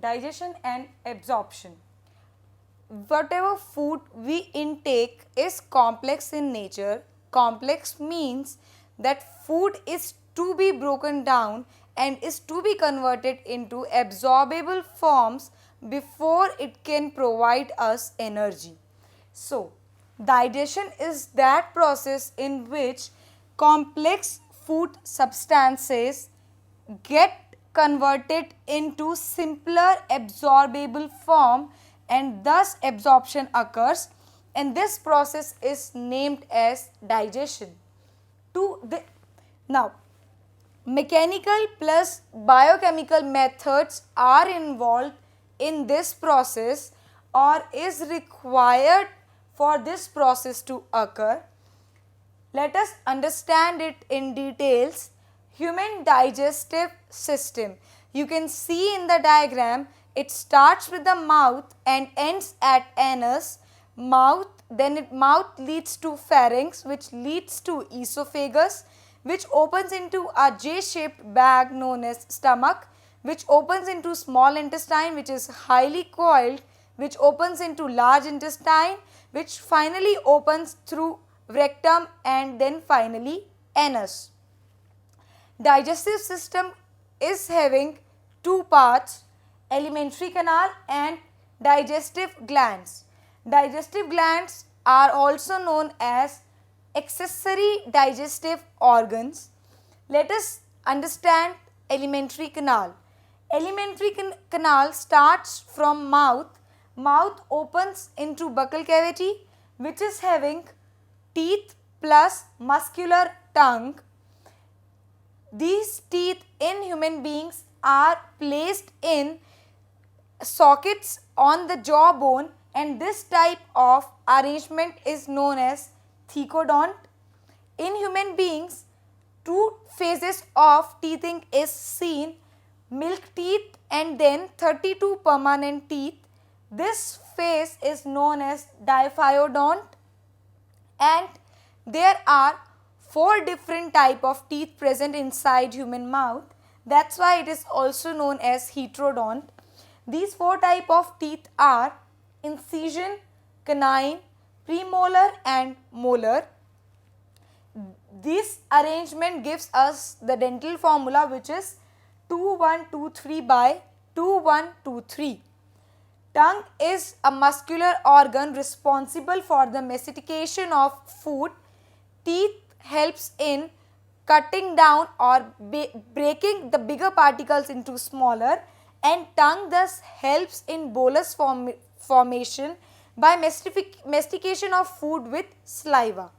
Digestion and absorption. Whatever food we intake is complex in nature. Complex means that food is to be broken down and is to be converted into absorbable forms before it can provide us energy. So, digestion is that process in which complex food substances get converted into simpler absorbable form and thus absorption occurs, and this process is named as digestion. Now, mechanical plus biochemical methods are involved in this process or is required for this process to occur. Let us understand it in details. Human digestive system. You can see in the diagram, it starts with the mouth and ends at anus. Mouth leads to pharynx, which leads to esophagus, which opens into a J-shaped bag known as stomach, which opens into small intestine, which is highly coiled, which opens into large intestine, which finally opens through rectum and then finally anus. Digestive system is having two parts, alimentary canal and digestive glands. Digestive glands are also known as accessory digestive organs. Let us understand alimentary canal. Alimentary canal starts from mouth. Mouth opens into buccal cavity, which is having teeth plus muscular tongue. These teeth in human beings are placed in sockets on the jawbone, and this type of arrangement is known as thecodont. In human beings, two phases of teething is seen, milk teeth and then 32 permanent teeth. This phase is known as diphyodont, and there are 4 different type of teeth present inside human mouth. That's why it is also known as heterodont. These 4 type of teeth are incision, canine, premolar and molar. This arrangement gives us the dental formula, which is 2123 by 2123. Tongue is a muscular organ responsible for the mastication of food. Teeth helps in cutting down or breaking the bigger particles into smaller, and tongue thus helps in bolus formation by mastication of food with saliva.